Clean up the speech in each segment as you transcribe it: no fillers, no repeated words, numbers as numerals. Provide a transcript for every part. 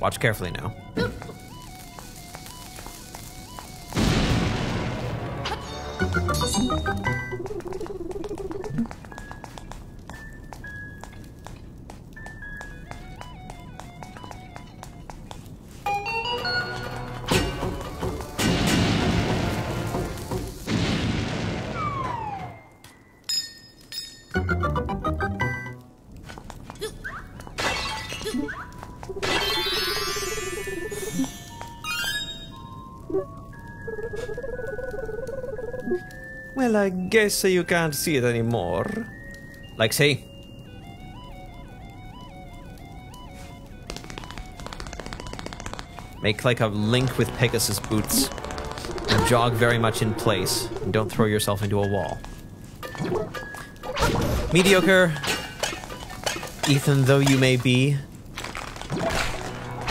Watch carefully now. Well, I guess you can't see it anymore. Like, see? Make like a Link with Pegasus boots. And jog very much in place. And don't throw yourself into a wall. Mediocre, Ethan though you may be,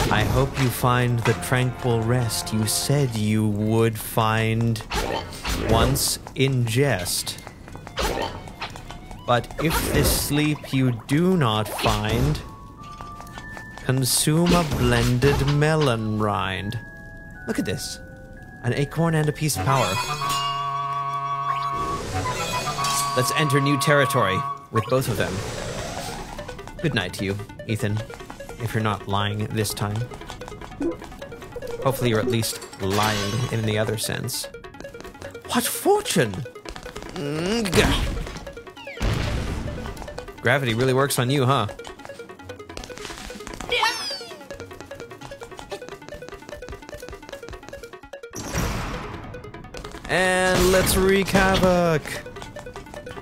I hope you find the tranquil rest you said you would find once in jest. But if this sleep you do not find, consume a blended melon rind. Look at this. An acorn and a piece of power. Let's enter new territory with both of them. Good night to you, Ethan, if you're not lying this time. Hopefully you're at least lying in the other sense. What fortune! Gravity really works on you, huh? And let's wreak havoc!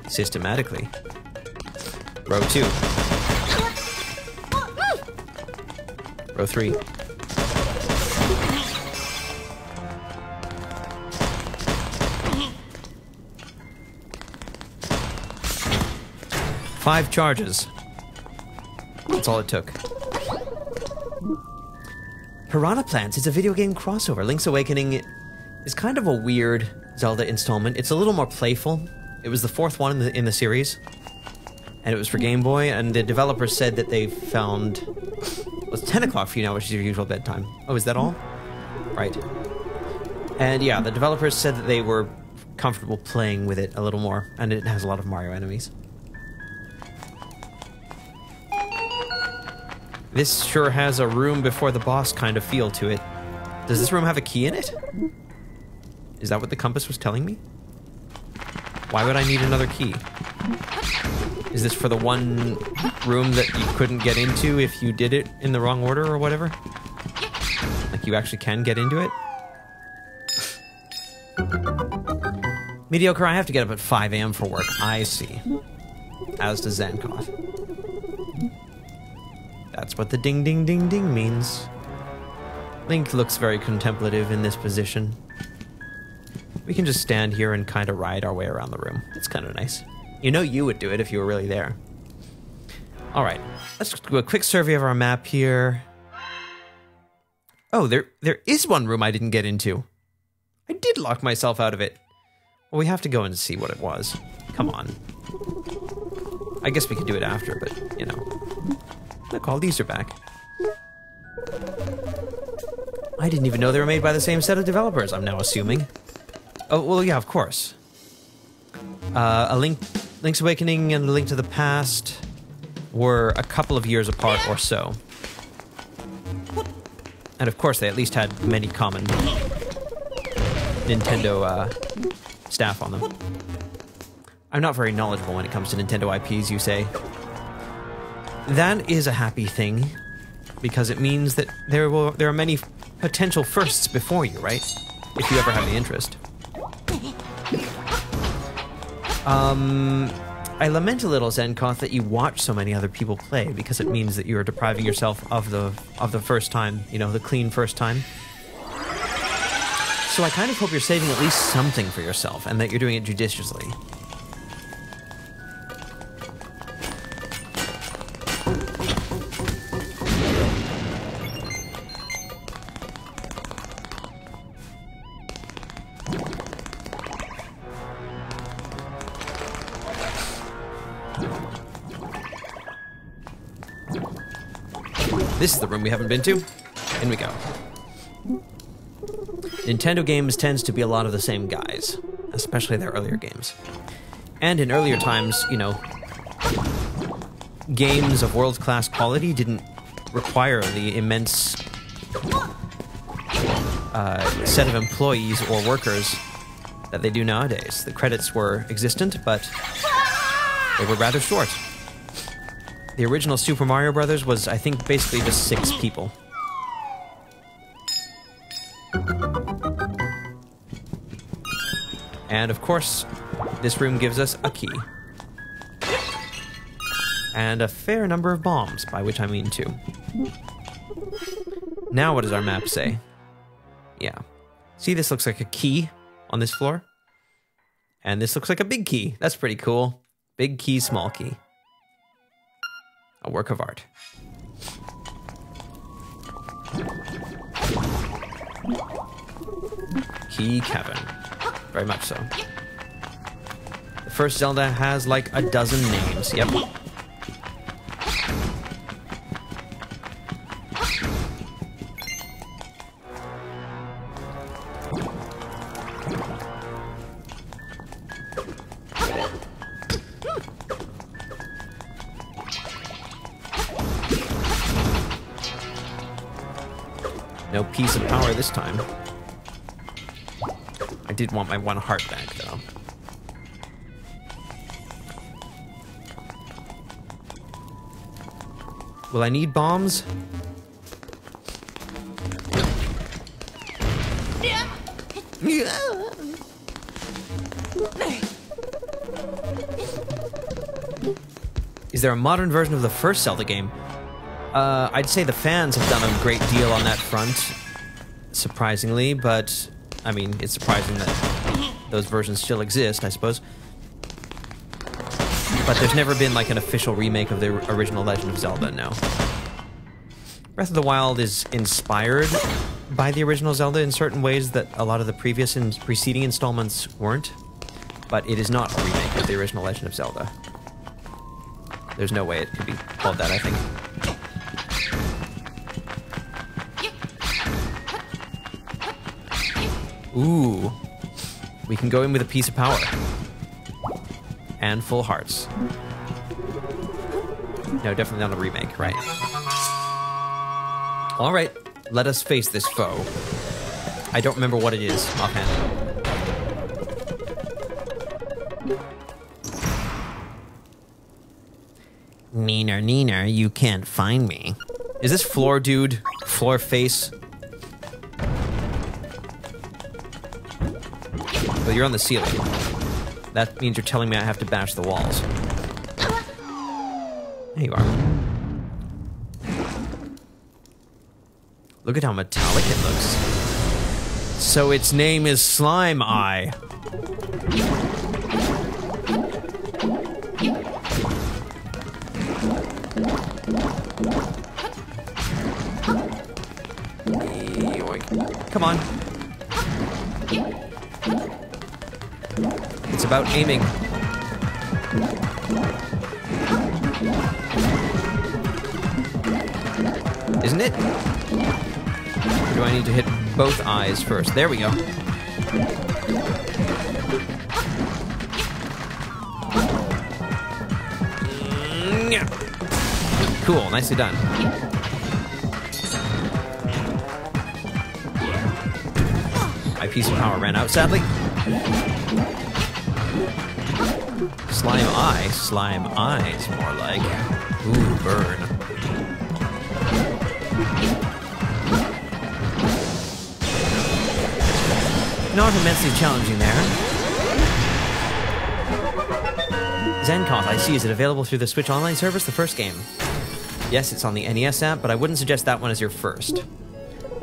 Systematically. Row 2. Row 3. Five charges. That's all it took. Piranha Plants is a video game crossover. Link's Awakening is kind of a weird Zelda installment. It's a little more playful. It was the fourth one in the series. And it was for Game Boy, and the developers said that they found... Well, it's 10 o'clock for you now, which is your usual bedtime. Oh, is that all? Right. And yeah, the developers said that they were comfortable playing with it a little more, and it has a lot of Mario enemies. This sure has a room before the boss kind of feel to it. Does this room have a key in it? Is that what the compass was telling me? Why would I need another key? Is this for the one room that you couldn't get into if you did it in the wrong order or whatever? Like you actually can get into it? Mediocre, I have to get up at 5 AM for work. I see. As does Zankoth. That's what the ding ding ding ding means. Link looks very contemplative in this position. We can just stand here and kind of ride our way around the room. It's kind of nice. You know you would do it if you were really there. Alright, let's do a quick survey of our map here. Oh, there is one room I didn't get into. I did lock myself out of it. Well, we have to go and see what it was. Come on. I guess we could do it after, but, you know. Look, all these are back. I didn't even know they were made by the same set of developers, I'm now assuming. Oh, well, yeah, of course. Link's Awakening and A Link to the Past were a couple of years apart or so. And of course, they at least had many common Nintendo staff on them. I'm not very knowledgeable when it comes to Nintendo IPs, you say. That is a happy thing, because it means that there are many potential firsts before you, right? If you ever have the interest. I lament a little, Zankoth, that you watch so many other people play, because it means that you are depriving yourself of the first time, you know, the clean first time. So I kind of hope you're saving at least something for yourself, and that you're doing it judiciously. This is the room we haven't been to. In we go. Nintendo games tends to be a lot of the same guys, especially their earlier games. And in earlier times, you know, games of world-class quality didn't require the immense set of employees or workers that they do nowadays. The credits were existent, but they were rather short. The original Super Mario Brothers was, I think, basically just 6 people. And of course, this room gives us a key. And a fair number of bombs, by which I mean 2. Now what does our map say? Yeah. See, this looks like a key on this floor. And this looks like a big key. That's pretty cool. Big key, small key. A work of art. Key cabin. Very much so. The first Zelda has like a dozen names. Yep. No piece of power this time. I did want my 1 heart back, though. Will I need bombs? Is there a modern version of the first Zelda game? I'd say the fans have done a great deal on that front, surprisingly, but, I mean, it's surprising that those versions still exist, I suppose. But there's never been, like, an official remake of the original Legend of Zelda, no. Breath of the Wild is inspired by the original Zelda in certain ways that a lot of the previous and preceding installments weren't, but it is not a remake of the original Legend of Zelda. There's no way it could be called that, I think. Ooh. We can go in with a piece of power. And full hearts. No, definitely not a remake, right? Alright, let us face this foe. I don't remember what it is offhand. Neener, neener, you can't find me. Is this floor dude? Floor face? Well, you're on the ceiling. That means you're telling me I have to bash the walls. There you are. Look at how metallic it looks. So its name is Slime Eye. Come on. It's about aiming. Isn't it? Or do I need to hit both eyes first? There we go. Cool, nicely done. My piece of power ran out, sadly. Slime eye? Slime eyes, more like. Ooh, burn. Not immensely challenging there. Zenkoth, I see. Is it available through the Switch Online service, the first game? Yes, it's on the NES app, but I wouldn't suggest that one as your first.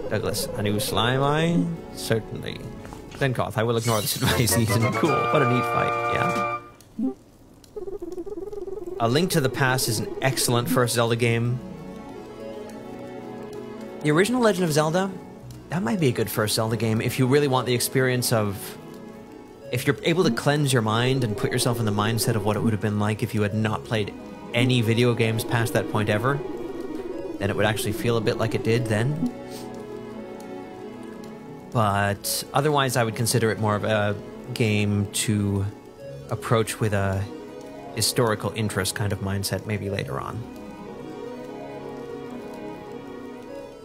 Douglas, a new Slime Eye? Certainly. Zenkoth, I will ignore this advice. Cool, what a neat fight, yeah. A Link to the Past is an excellent first Zelda game. The original Legend of Zelda, that might be a good first Zelda game if you really want the experience of... If you're able to cleanse your mind and put yourself in the mindset of what it would have been like if you had not played any video games past that point ever. then it would actually feel a bit like it did then. But otherwise, I would consider it more of a game to approach with a historical interest kind of mindset maybe later on.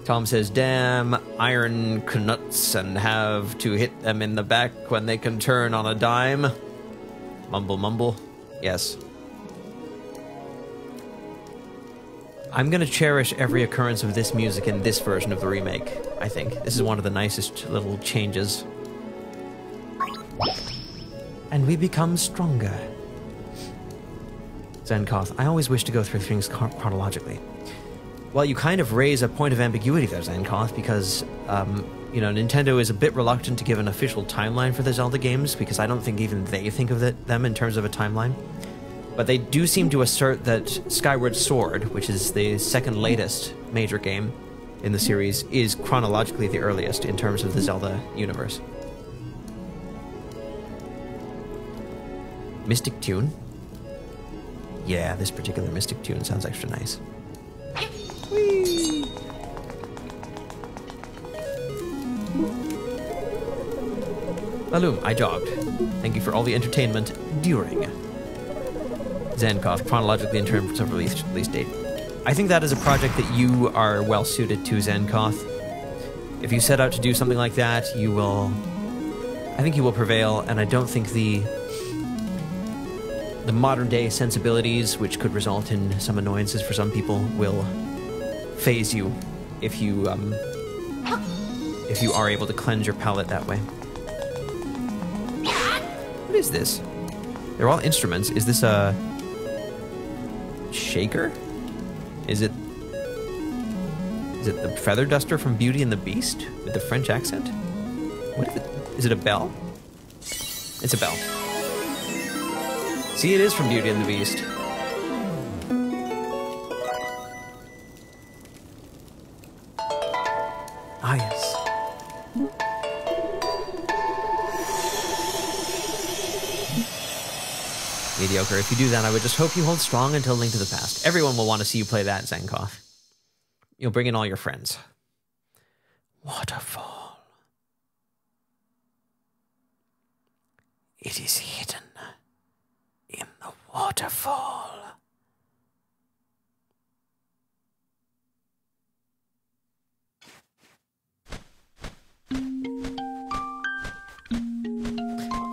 Tom says, damn iron knuts and have to hit them in the back when they can turn on a dime. Mumble, mumble. Yes. I'm going to cherish every occurrence of this music in this version of the remake, I think. This is one of the nicest little changes. And we become stronger. Zenkoth, I always wish to go through things chronologically. Well, you kind of raise a point of ambiguity there, Zenkoth, because, you know, Nintendo is a bit reluctant to give an official timeline for the Zelda games, because I don't think even they think of them in terms of a timeline. But they do seem to assert that Skyward Sword, which is the second latest major game in the series, is chronologically the earliest in terms of the Zelda universe. Mystic Tune? Yeah, this particular Mystic Tune sounds extra nice. Whee! Balloon, I jogged. Thank you for all the entertainment during. Zenkoth, chronologically in terms of release date. I think that is a project that you are well suited to, Zenkoth. If you set out to do something like that, you will... I think you will prevail, and I don't think the modern day sensibilities, which could result in some annoyances for some people, will phase you if you are able to cleanse your palate that way. What is this? They're all instruments. Is this a shaker? Is it the feather duster from Beauty and the Beast with the French accent? What is it a bell? It's a bell. See, it is from Beauty and the Beast. Ah, yes. Mediocre. If you do that, I would just hope you hold strong until Link to the Past. Everyone will want to see you play that, Zenkoth. You'll bring in all your friends. Waterfall. It is hidden in the waterfall.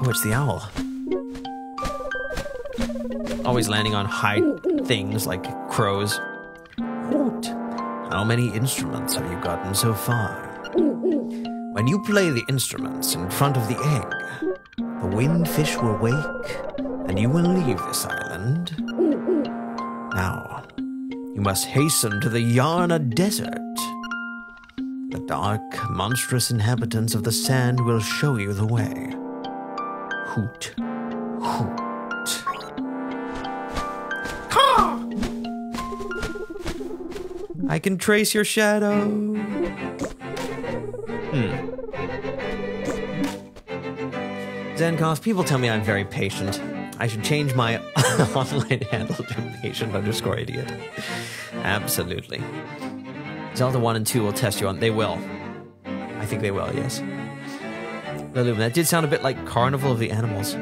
Oh, it's the owl. Always landing on high things like crows. What? How many instruments have you gotten so far? When you play the instruments in front of the egg, the windfish will wake, and you will leave this island. Now, you must hasten to the Yarna Desert. The dark, monstrous inhabitants of the sand will show you the way. Hoot, hoot. I can trace your shadow. Zenkoth, people tell me I'm very patient. I should change my online handle to patient_idiot. Absolutely. Zelda 1 and 2 will test you on. They will. I think they will, yes. Lilum, that did sound a bit like Carnival of the Animals.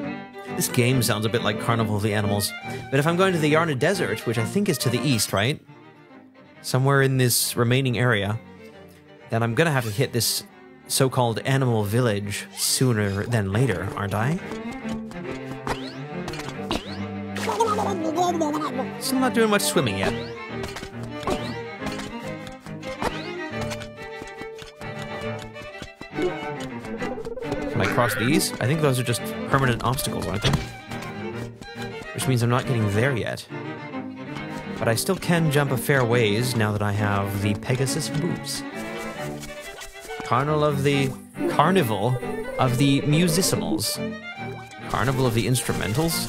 This game sounds a bit like Carnival of the Animals. But if I'm going to the Yarna Desert, which I think is to the east, right? Somewhere in this remaining area, then I'm gonna have to hit this so-called animal village sooner than later, aren't I? Still not doing much swimming yet. Can I cross these? I think those are just permanent obstacles, aren't they? Which means I'm not getting there yet. But I still can jump a fair ways now that I have the Pegasus boots. Carnival of the Musicimals. Carnival of the Instrumentals?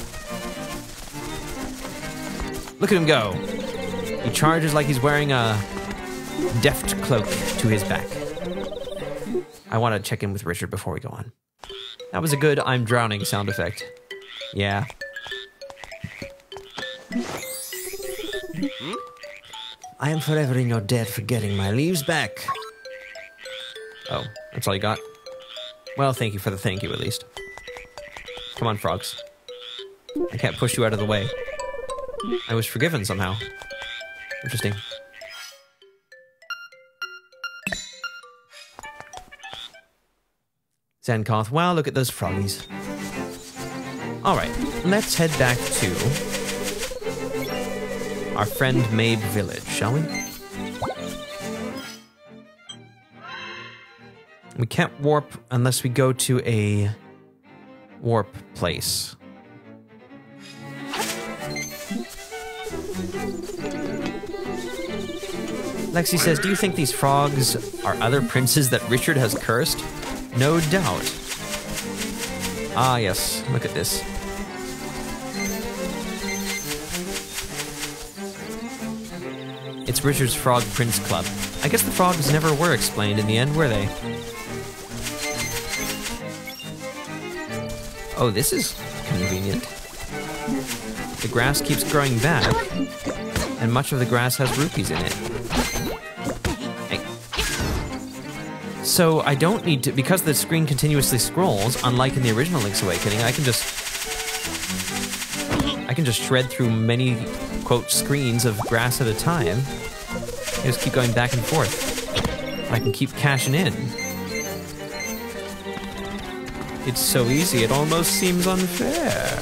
Look at him go. He charges like he's wearing a deft cloak to his back. I want to check in with Richard before we go on. That was a good I'm drowning sound effect. Yeah. I am forever in your debt for getting my leaves back. Oh, that's all you got? Well, thank you for the thank you, at least. Come on, frogs. I can't push you out of the way. I was forgiven somehow. Interesting. Zankoth, wow, look at those froggies. Alright, let's head back to our friend Mabe Village, shall we? We can't warp unless we go to a warp place. Lexi says, do you think these frogs are other princes that Richard has cursed? No doubt. Ah, yes. Look at this. It's Richard's Frog Prince Club. I guess the frogs never were explained in the end, were they? Oh, this is convenient. The grass keeps growing back, and much of the grass has rupees in it. Hey. So I don't need to, because the screen continuously scrolls, unlike in the original Link's Awakening, I can just shred through many, quote, screens of grass at a time. I just keep going back and forth. I can keep cashing in. It's so easy, it almost seems unfair.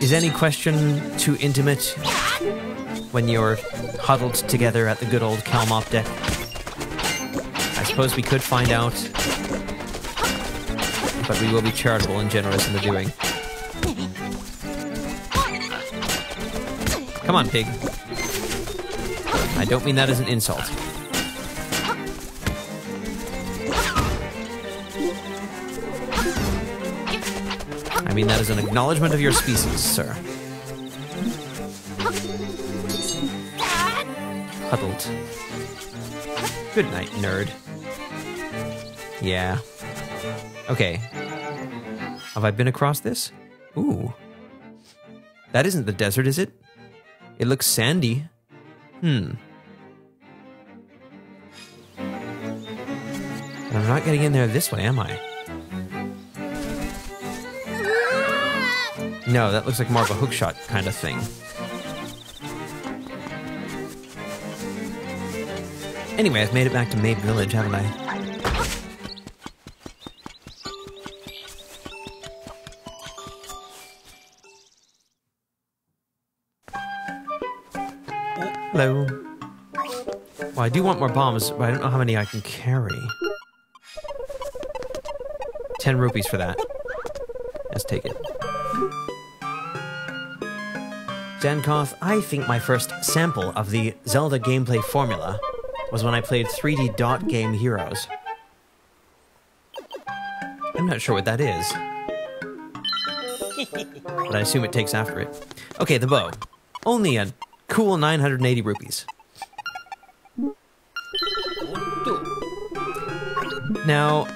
Is any question too intimate when you're huddled together at the good old Calmop deck? I suppose we could find out, but we will be charitable and generous in the doing. Come on, pig. I don't mean that as an insult. I mean that as an acknowledgement of your species, sir. Huddled. Good night, nerd. Yeah. Okay. Have I been across this? Ooh. That isn't the desert, is it? It looks sandy. But I'm not getting in there this way, am I? No, that looks like more of a hookshot kind of thing. Anyway, I've made it back to Mabe Village, haven't I? Hello. Well, I do want more bombs, but I don't know how many I can carry. 10 rupees for that. Let's take it. Zankoth, I think my first sample of the Zelda gameplay formula was when I played 3D Dot Game Heroes. I'm not sure what that is, but I assume it takes after it. Okay, the bow. Only a cool 980 rupees. Now,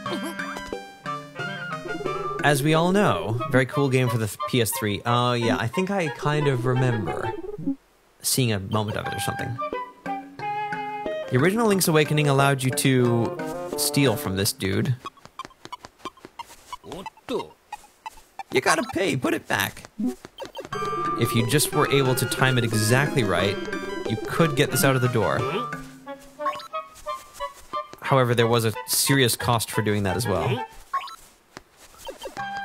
as we all know, very cool game for the PS3. Oh yeah, I think I kind of remember seeing a moment of it or something. The original Link's Awakening allowed you to steal from this dude. You gotta pay, put it back. If you just were able to time it exactly right, you could get this out of the door. However, there was a serious cost for doing that as well.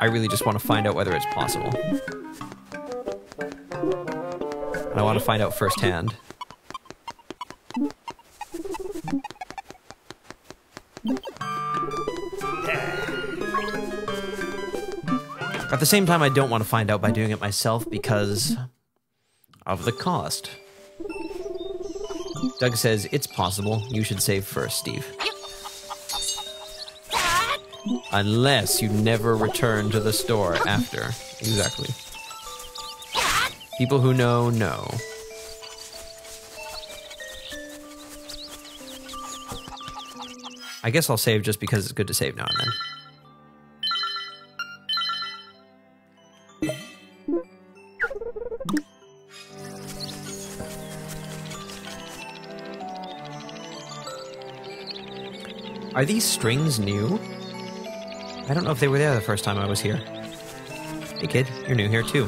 I really just want to find out whether it's possible. And I want to find out firsthand. At the same time, I don't want to find out by doing it myself because of the cost. Doug says, it's possible. You should save first, Steve. Unless you never return to the store after. Exactly. People who know, know. I guess I'll save just because it's good to save now and then. Are these strings new? I don't know if they were there the first time I was here. Hey kid, you're new here too.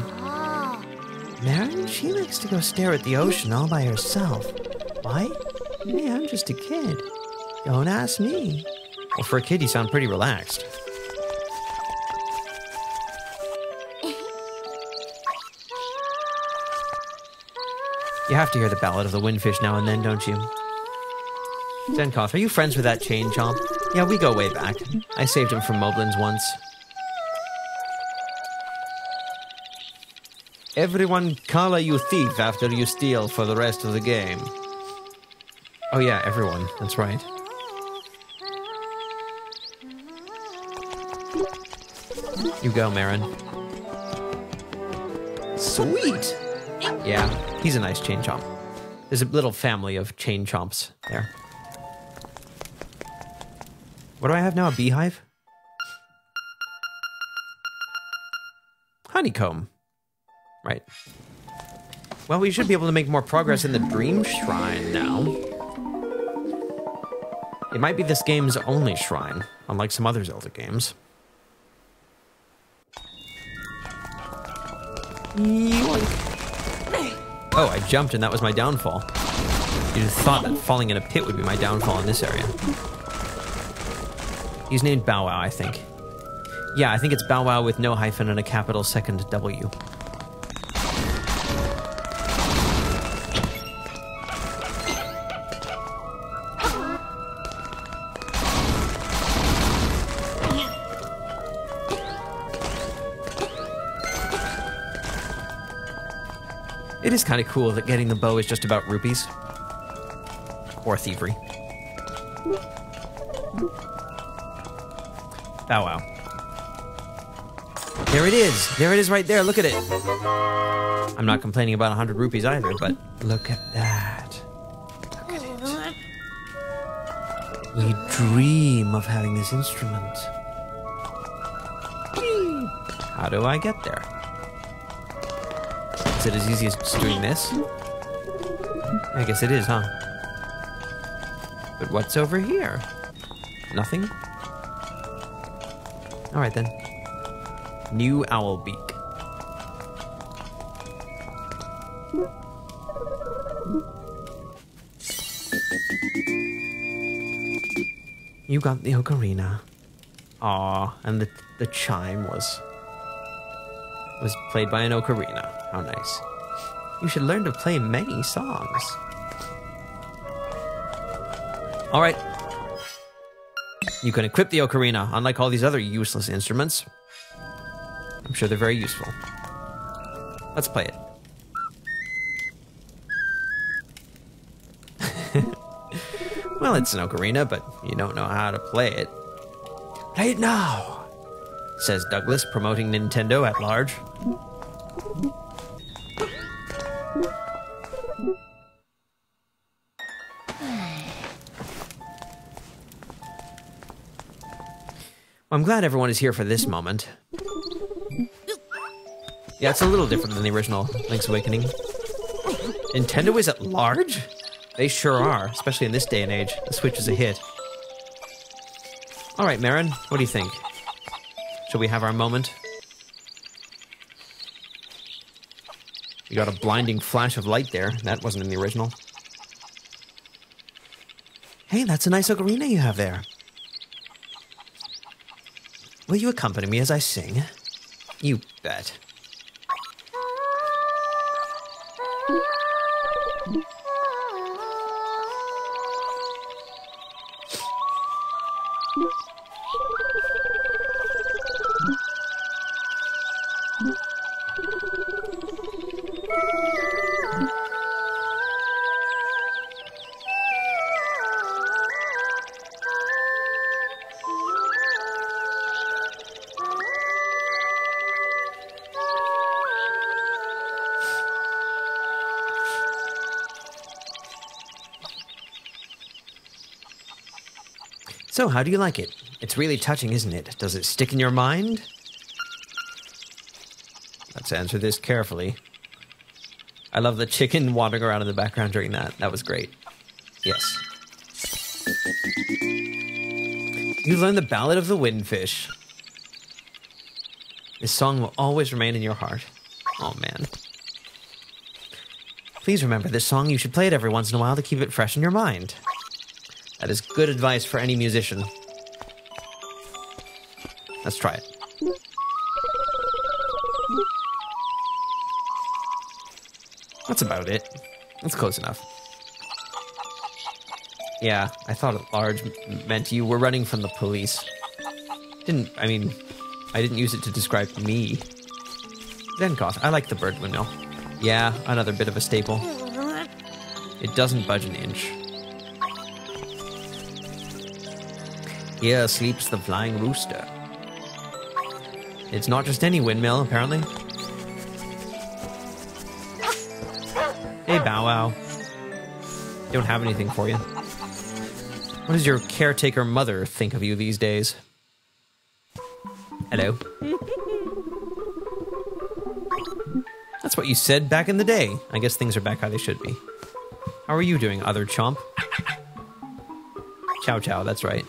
Marin, she likes to go stare at the ocean all by herself. Why? Hey, I'm just a kid. Don't ask me. Well, for a kid, you sound pretty relaxed. You have to hear the Ballad of the Windfish now and then, don't you? Zenkoth, are you friends with that chain chomp? Yeah, we go way back. I saved him from Moblins once. Everyone call you thief after you steal for the rest of the game. Oh yeah, everyone. That's right. You go, Marin. Sweet! Yeah, he's a nice chain chomp. There's a little family of chain chomps there. What do I have now? A beehive? Honeycomb. Right. Well, we should be able to make more progress in the Dream Shrine now. It might be this game's only shrine, unlike some other Zelda games. Yoink. Oh, I jumped and that was my downfall. You'd have thought that falling in a pit would be my downfall in this area. He's named Bow Wow, I think. Yeah, I think it's Bow Wow with no hyphen and a capital second W. It is kind of cool that getting the bow is just about rupees. Or thievery. Bow Wow. There it is! There it is right there, look at it! I'm not complaining about 100 rupees either, but look at that. Look at it. We dream of having this instrument. How do I get there? Is it as easy as just doing this? I guess it is, huh? But what's over here? Nothing? Alright then. New Owl Beak. You got the ocarina. Aw, and the chime was played by an ocarina. How nice. You should learn to play many songs. Alright. You can equip the ocarina, unlike all these other useless instruments. I'm sure they're very useful. Let's play it. Well, it's an ocarina, but you don't know how to play it. Play it now, says Douglas, promoting Nintendo at large. I'm glad everyone is here for this moment. Yeah, it's a little different than the original Link's Awakening. Nintendo is at large? They sure are, especially in this day and age. The Switch is a hit. Alright, Marin, what do you think? Shall we have our moment? We got a blinding flash of light there. That wasn't in the original. Hey, that's a nice ocarina you have there. Will you accompany me as I sing? You bet. So, how do you like it? It's really touching, isn't it? Does it stick in your mind? Let's answer this carefully. I love the chicken wandering around in the background during that. That was great. Yes. You learned the Ballad of the Windfish. This song will always remain in your heart. Oh, man. Please remember this song. You should play it every once in a while to keep it fresh in your mind. That is good advice for any musician. Let's try it. That's about it. That's close enough. Yeah, I thought large meant you were running from the police. I didn't use it to describe me. Zenkoth, I like the bird windmill. Yeah, another bit of a staple. It doesn't budge an inch. Here sleeps the flying rooster. It's not just any windmill, apparently. Hey, Bow Wow. Don't have anything for you. What does your caretaker mother think of you these days? Hello. That's what you said back in the day. I guess things are back how they should be. How are you doing, other chomp? Chow Chow, that's right.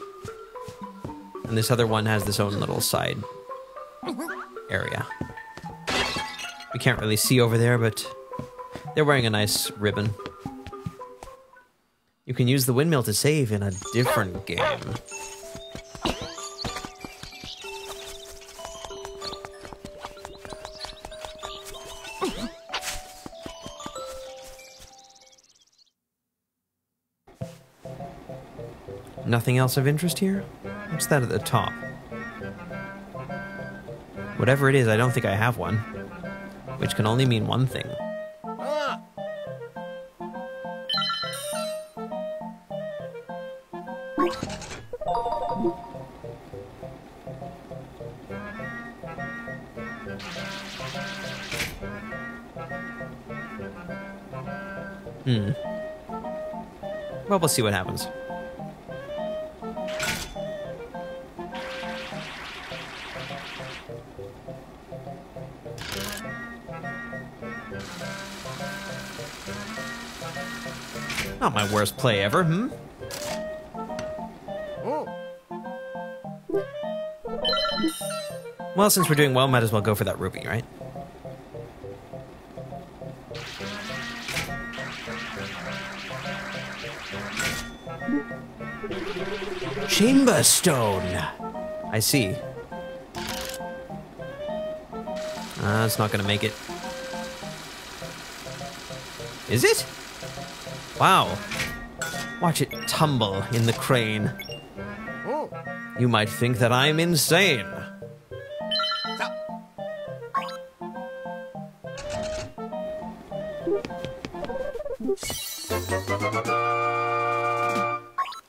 And this other one has this own little side area. We can't really see over there, but they're wearing a nice ribbon. You can use the windmill to save in a different game. Nothing else of interest here? What's that at the top? Whatever it is, I don't think I have one. Which can only mean one thing. Well, we'll see what happens. Not my worst play ever, Well, since we're doing well, might as well go for that ruby, right? Chamber stone! I see. It's not gonna make it. Is it? Wow. Watch it tumble in the crane. You might think that I'm insane.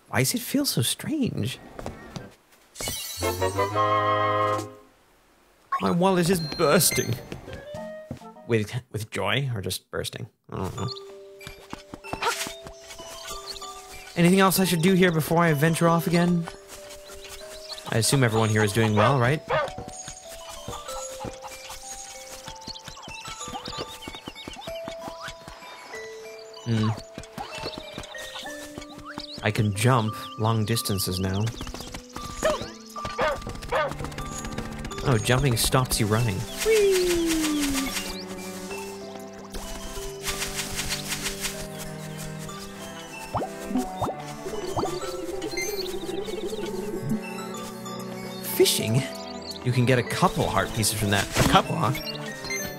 Why does it feel so strange? My wallet is bursting. With joy or just bursting? I don't know. Anything else I should do here before I venture off again? I assume everyone here is doing well, right? I can jump long distances now. Oh, jumping stops you running. Fishing? You can get a couple heart pieces from that. A couple, huh?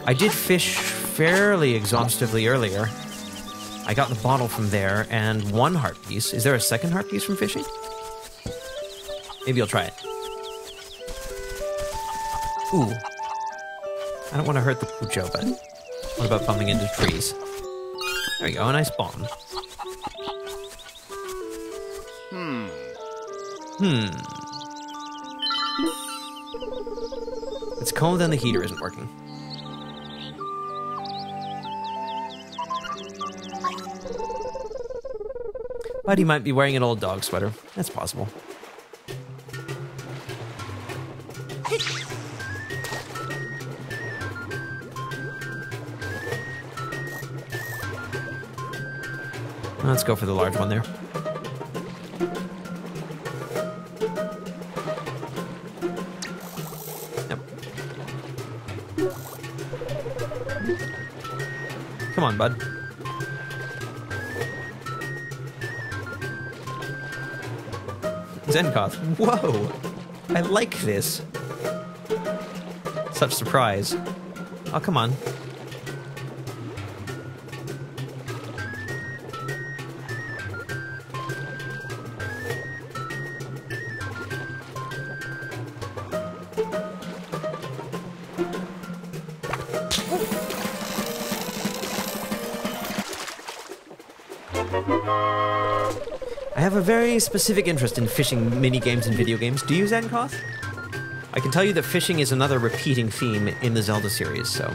I did fish fairly exhaustively earlier. I got the bottle from there and one heart piece. Is there a second heart piece from fishing? Maybe I'll try it. Ooh. I don't want to hurt the Pucho, but what about bumping into trees? There we go, a nice bomb. It's cold and the heater isn't working. But he might be wearing an old dog sweater. That's possible. Let's go for the large one there. Yep. Come on, bud. Zenkoth. Whoa! I like this. Such surprise. Oh, come on. I have a very specific interest in fishing mini-games and video games. Do you, Zenkoth? I can tell you that fishing is another repeating theme in the Zelda series, so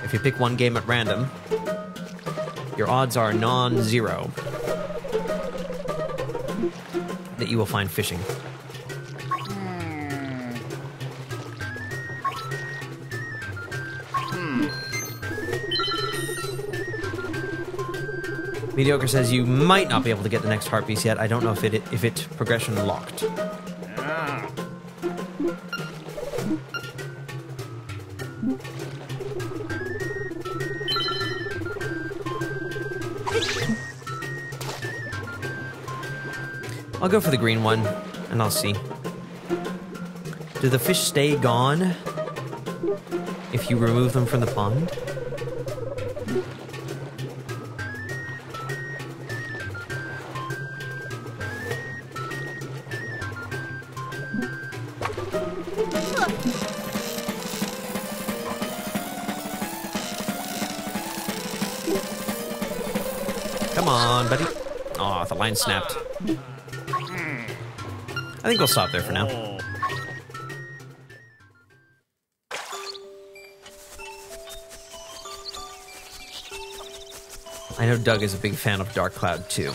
if you pick one game at random, your odds are non-zero that you will find fishing. Mediocre says you might not be able to get the next heart piece yet. I don't know if it progression locked. I'll go for the green one, and I'll see. Do the fish stay gone if you remove them from the pond? Come on, buddy. Oh, the line snapped. I think we'll stop there for now. I know Doug is a big fan of Dark Cloud too.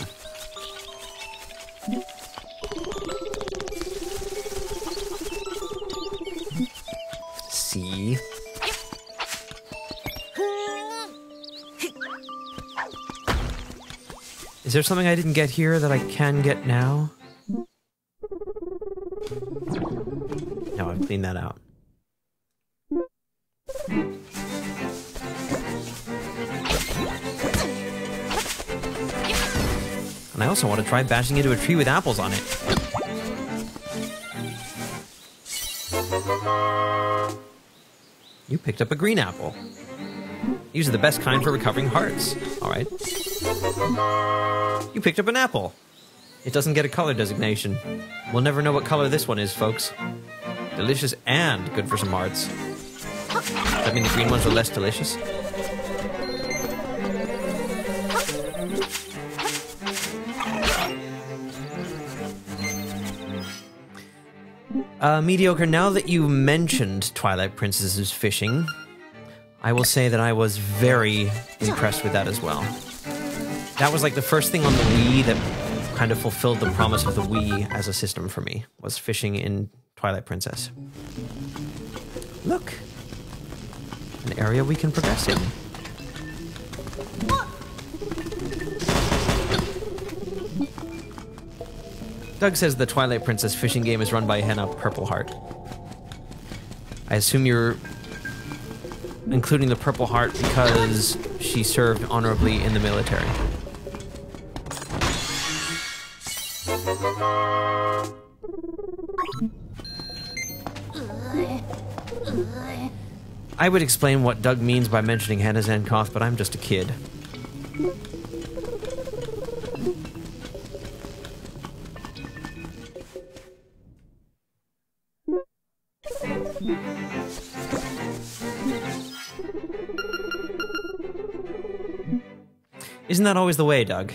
See? Is there something I didn't get here that I can get now? No, I've cleaned that out. And I also want to try bashing into a tree with apples on it. You picked up a green apple. These are the best kind for recovering hearts. Alright. You picked up an apple. It doesn't get a color designation. We'll never know what color this one is, folks. Delicious and good for some hearts. Does that mean the green ones are less delicious? Mediocre, now that you mentioned Twilight Princess's fishing, I will say that I was very impressed with that as well. That was like the first thing on the Wii that kind of fulfilled the promise of the Wii as a system for me, was fishing in Twilight Princess. Look! An area we can progress in. Doug says the Twilight Princess fishing game is run by Henna Purple Heart. I assume you're including the Purple Heart because she served honorably in the military. I would explain what Doug means by mentioning Henna Zenkoth, but I'm just a kid. Isn't that always the way, Doug?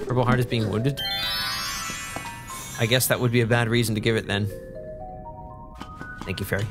Purple Heart is being wounded? I guess that would be a bad reason to give it then. Thank you, Fairy.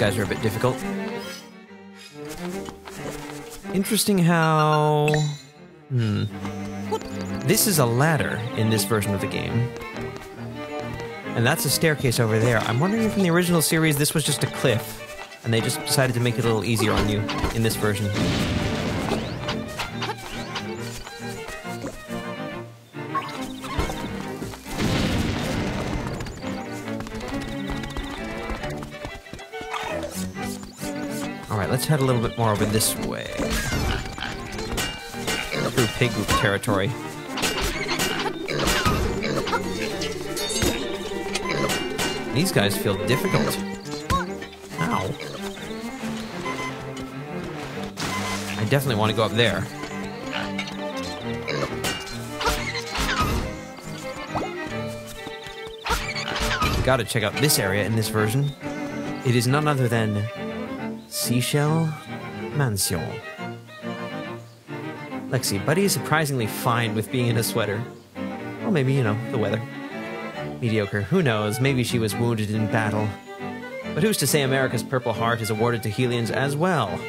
guys are a bit difficult. Interesting how... This is a ladder in this version of the game. And that's a staircase over there. I'm wondering if in the original series this was just a cliff, and they just decided to make it a little easier on you in this version. Alright, let's head a little bit more over this way. Through pig group territory. These guys feel difficult. Ow. I definitely want to go up there. We gotta check out this area in this version. It is none other than Seashell Mansion. Lexi, Buddy is surprisingly fine with being in a sweater. Well, maybe, you know, the weather. Mediocre. Who knows? Maybe she was wounded in battle. But who's to say America's Purple Heart is awarded to Hellions as well?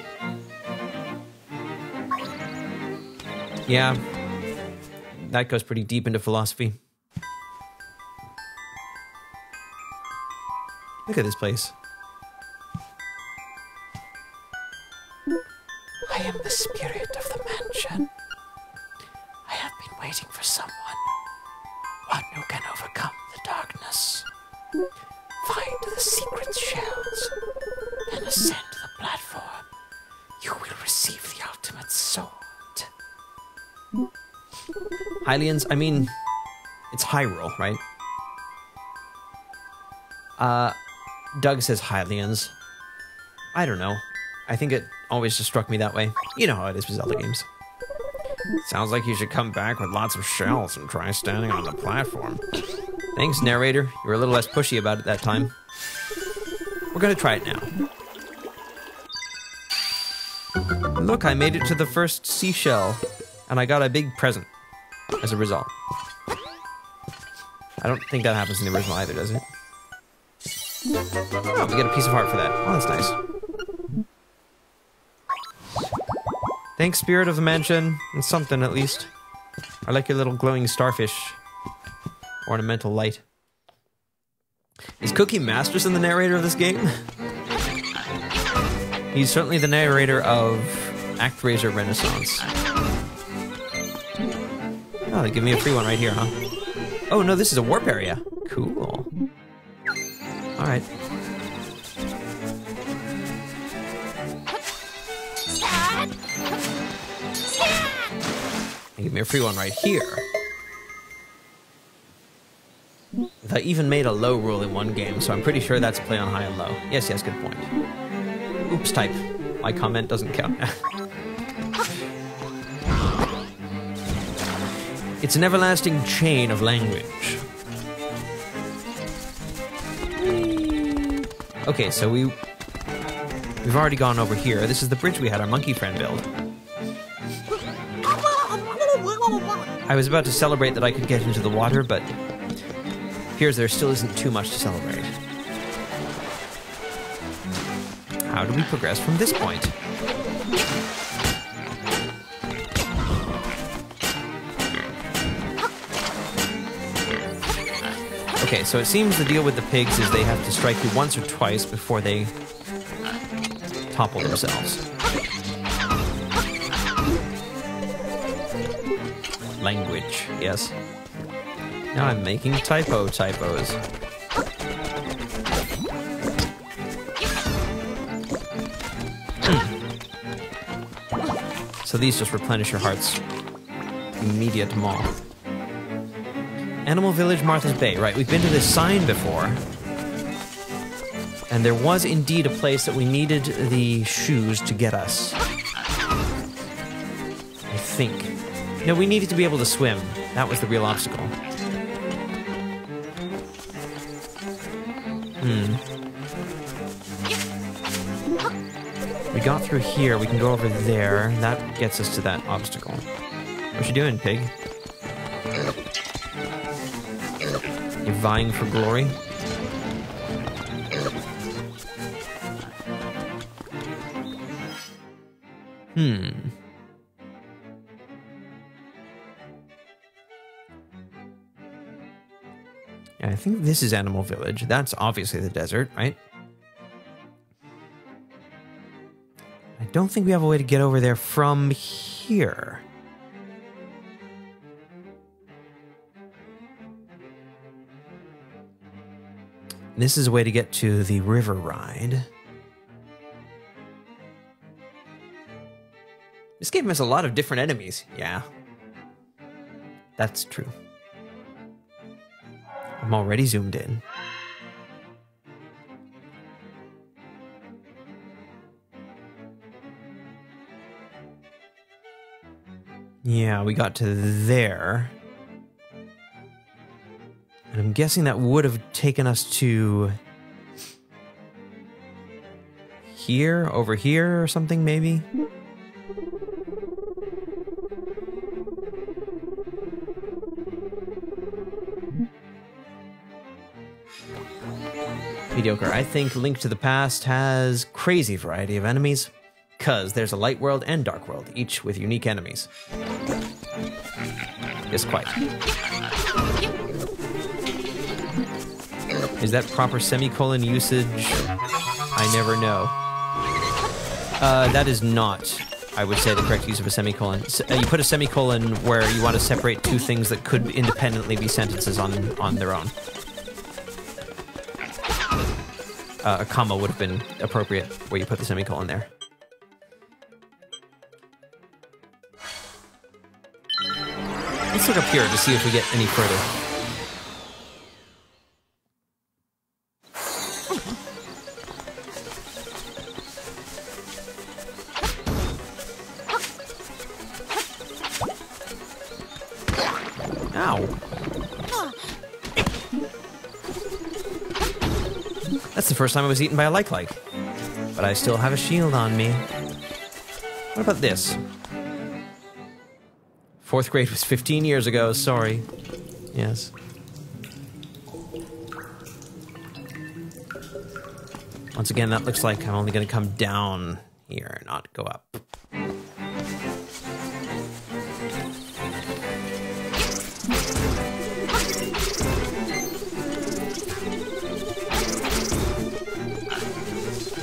Yeah. That goes pretty deep into philosophy. Look at this place. I am the spirit of the mansion. I have been waiting for someone. One who can overcome the darkness. Find the secret shells and ascend the platform. You will receive the ultimate sword. Hylians, I mean, it's Hyrule, right? Doug says Hylians. I don't know. I think it always just struck me that way. You know how it is with Zelda games. Sounds like you should come back with lots of shells and try standing on the platform. Thanks, narrator. You were a little less pushy about it that time. We're gonna try it now. Look, I made it to the first seashell, and I got a big present as a result. I don't think that happens in the original either, does it? Oh, we get a piece of heart for that. Oh, that's nice. Thanks, spirit of the mansion. And something, at least. I like your little glowing starfish. Ornamental light. Is Cookie Masterson the narrator of this game? He's certainly the narrator of ActRaiser Renaissance. Oh, they give me a free one right here, huh? Oh, no, this is a warp area. Cool. Alright. Give me a free one right here. They even made a low rule in one game, so I'm pretty sure that's a play on high and low. Yes, yes, good point. Oops, type. My comment doesn't count. It's an everlasting chain of language. Okay, so we've already gone over here. This is the bridge we had our monkey friend build. I was about to celebrate that I could get into the water, but appears there still isn't too much to celebrate. How do we progress from this point? Okay, so it seems the deal with the pigs is they have to strike you once or twice before they topple themselves. Language, yes. Now I'm making typos. So these just replenish your hearts immediatement. Animal Village, Martha's Bay. Right, we've been to this sign before. And there was indeed a place that we needed the shoes to get us. I think. No, we needed to be able to swim. That was the real obstacle. We got through here. We can go over there. That gets us to that obstacle. What you doing, pig? You're vying for glory? Hmm. Yeah, I think this is Animal Village. That's obviously the desert, right? I don't think we have a way to get over there from here. This is a way to get to the river ride. This game has a lot of different enemies. Yeah. That's true. I'm already zoomed in. Yeah, we got to there. And I'm guessing that would have taken us to here, over here or something, maybe? Mediocre. I think Link to the Past has crazy variety of enemies, because there's a light world and dark world, each with unique enemies. Yes, quite. Is that proper semicolon usage? I never know. That is not, I would say, the correct use of a semicolon. You put a semicolon where you want to separate two things that could independently be sentences on their own. A comma would have been appropriate where you put the semicolon there. Let's look up here to see if we get any further. Ow. That's the first time I was eaten by a like-like. But I still have a shield on me. What about this? 4th grade was 15 years ago, sorry. Yes. Once again, that looks like I'm only going to come down here, not go up.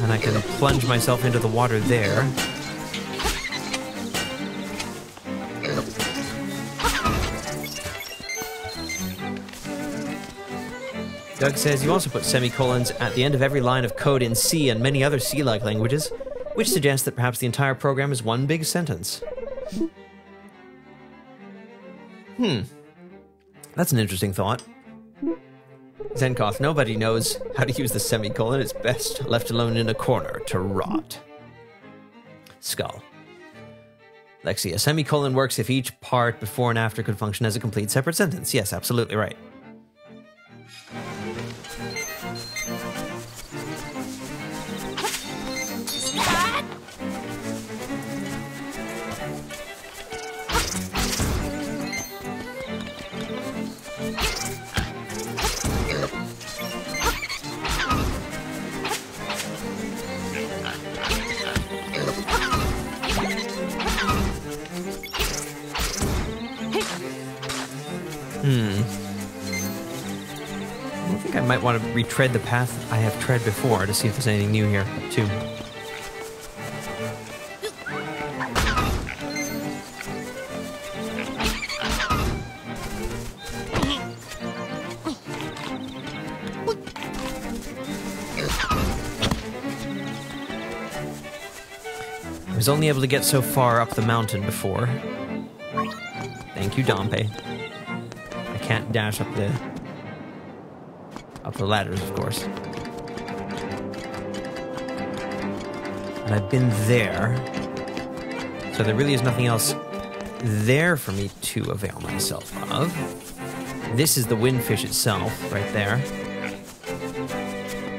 And I can plunge myself into the water there. Doug says you also put semicolons at the end of every line of code in C and many other C-like languages, which suggests that perhaps the entire program is one big sentence. That's an interesting thought. Zenkoth, nobody knows how to use the semicolon. It's best left alone in a corner to rot. Skull. Lexi, a semicolon works if each part before and after could function as a complete separate sentence. Yes, absolutely right. I think I might want to retread the path I have tread before to see if there's anything new here, too. I was only able to get so far up the mountain before. Thank you, Dompe. I can't dash up the ladders, of course. And I've been there. So there really is nothing else there for me to avail myself of. This is the windfish itself, right there.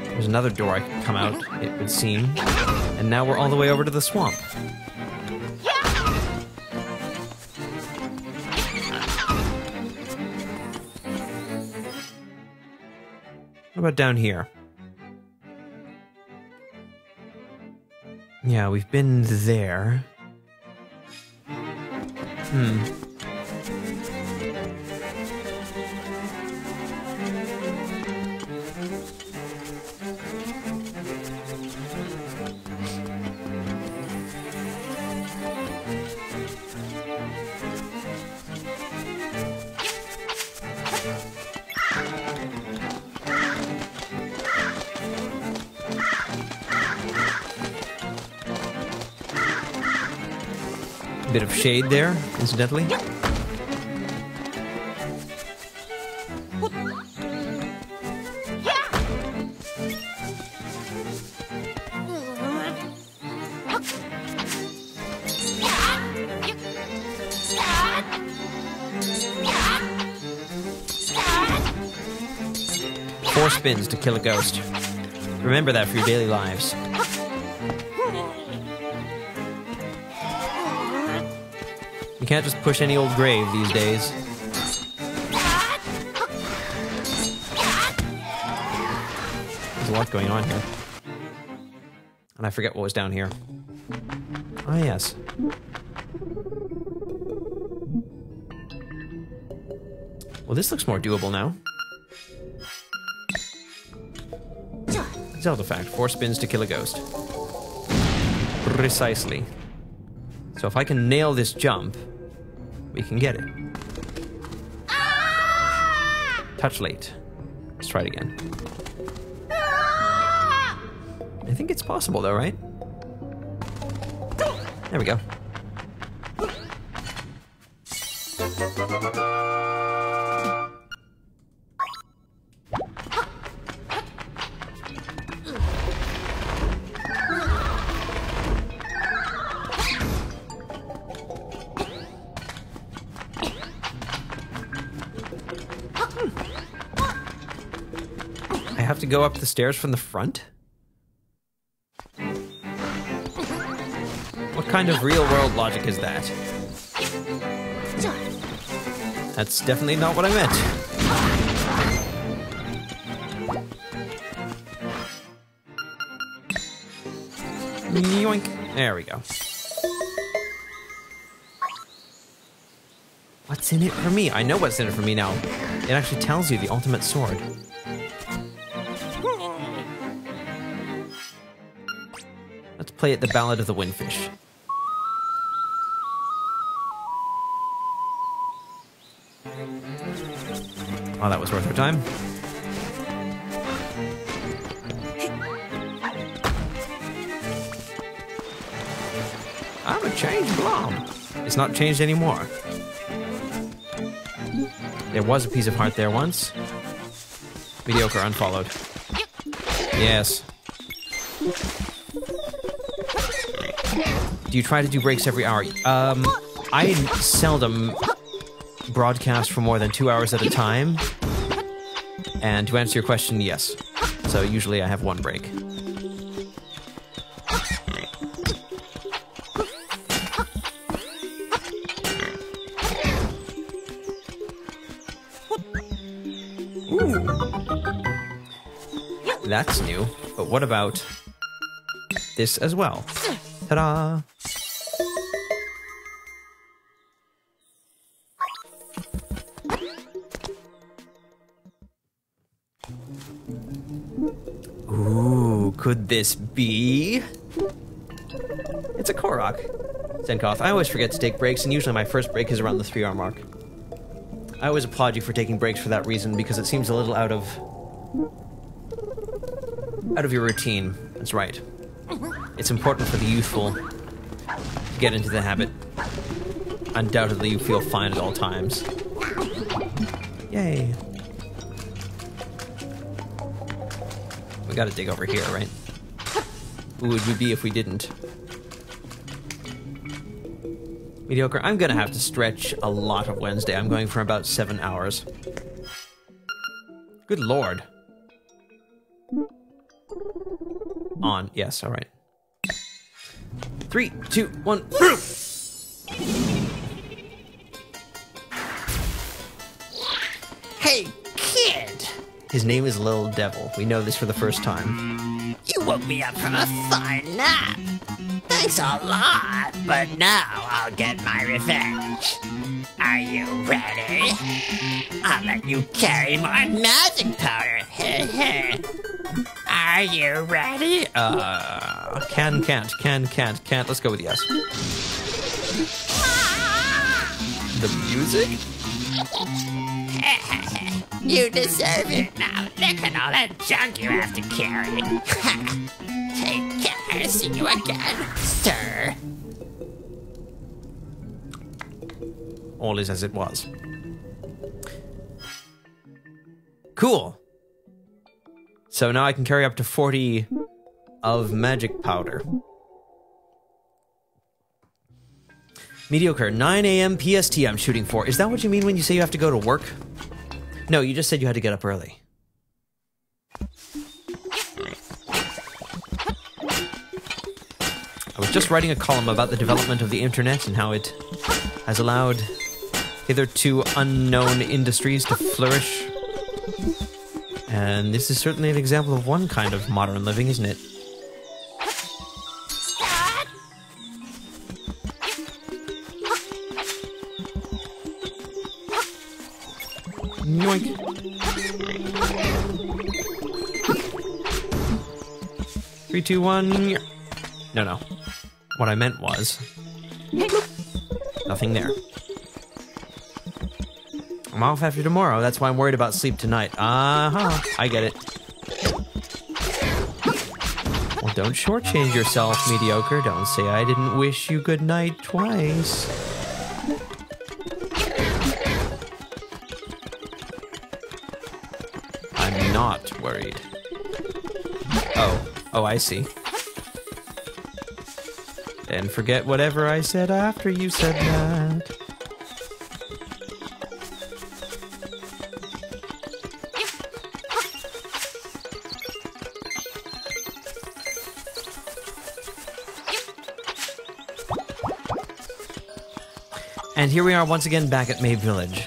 There's another door I can come out, it would seem. And now we're all the way over to the swamp. What about down here? Yeah, we've been there. Bit of shade there, incidentally. Four spins to kill a ghost. Remember that for your daily lives. You can't just push any old grave these days. There's a lot going on here. And I forget what was down here. Ah, yes. Well, this looks more doable now. Zelda fact, 4 spins to kill a ghost. Precisely. So if I can nail this jump, we can get it. Touch late. Let's try it again. I think it's possible though, right? There we go. I have to go up the stairs from the front? What kind of real-world logic is that? That's definitely not what I meant. Yoink. There we go. What's in it for me? I know what's in it for me now. It actually tells you the ultimate sword. Let's play it the Ballad of the Windfish. Oh, that was worth our time. I'm a changed Blom. It's not changed anymore. There was a piece of heart there once. Mediocre unfollowed. Yes. Do you try to do breaks every hour? I seldom broadcast for more than 2 hours at a time. And to answer your question, yes. So usually I have one break. Ooh. That's new. But what about this as well? Ta-da! Ooh, could this be? It's a Korok. Zenkoth, I always forget to take breaks, and usually my first break is around the 3-hour mark. I always applaud you for taking breaks for that reason, because it seems a little out of your routine. That's right. It's important for the youthful to get into the habit. Undoubtedly, you feel fine at all times. Yay. We gotta dig over here, right? Who would we be if we didn't? Mediocre. I'm gonna have to stretch a lot of Wednesday. I'm going for about 7 hours. Good lord. On. Yes, alright. 3, 2, 1. Hey, kid! His name is Lil Devil. We know this for the first time. You woke me up from a fine nap. Thanks a lot, but now I'll get my revenge. Are you ready? I'll let you carry my magic powder. Are you ready? Can't. Let's go with yes. The music? You deserve it now. Look at all that junk you have to carry. Take care. See you again, sir. All is as it was. Cool. So now I can carry up to 40 of magic powder. Mediocre. 9 a.m. PST I'm shooting for. Is that what you mean when you say you have to go to work? No, you just said you had to get up early. I was just writing a column about the development of the internet and how it has allowed hitherto unknown industries to flourish. And this is certainly an example of one kind of modern living, isn't it? Yoink. 3, 2, 1. No. What I meant was nothing there. I'm off after tomorrow. That's why I'm worried about sleep tonight. I get it. Well, don't shortchange yourself, mediocre. Don't say I didn't wish you good night twice. I'm not worried. Oh, I see. And forget whatever I said after you said that. And here we are once again back at Mabe Village.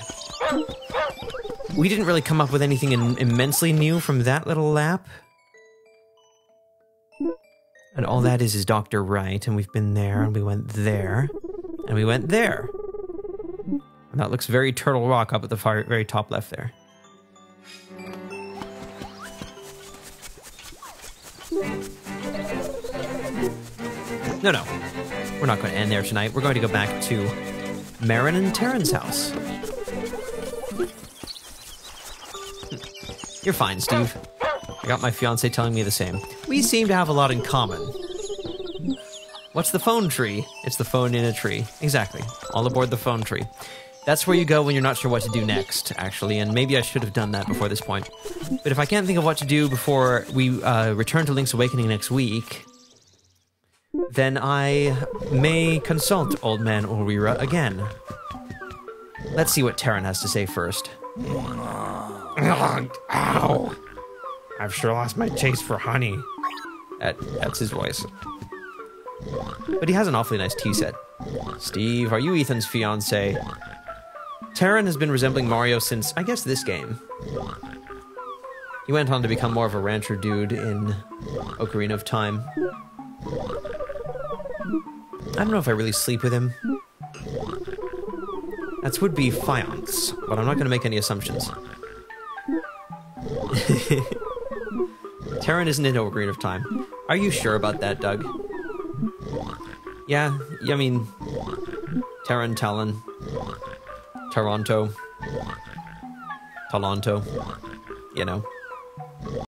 We didn't really come up with anything immensely new from that little lap. And all that is Dr. Wright, and we've been there, and we went there, and we went there. And that looks very Turtle Rock up at the very top left there. No. We're not going to end there tonight. We're going to go back to Marin and Terran's house. You're fine, Steve. I got my fiance telling me the same. We seem to have a lot in common. What's the phone tree? It's the phone in a tree. Exactly. All aboard the phone tree. That's where you go when you're not sure what to do next, actually, and maybe I should have done that before this point. But if I can't think of what to do before we return to Link's Awakening next week, then I may consult Old Man Ulrira again. Let's see what Terran has to say first. Ow! I've sure lost my taste for honey. That's his voice. But he has an awfully nice tea set. Steve, are you Ethan's fiancé? Terran has been resembling Mario since, I guess, this game. He went on to become more of a rancher dude in Ocarina of Time. I don't know if I really sleep with him. That would be Fiance, but I'm not going to make any assumptions. Terran isn't in Ocarina of Time. Are you sure about that, Doug? Yeah, I mean... Terran, Talon... Toronto... Toronto... You know...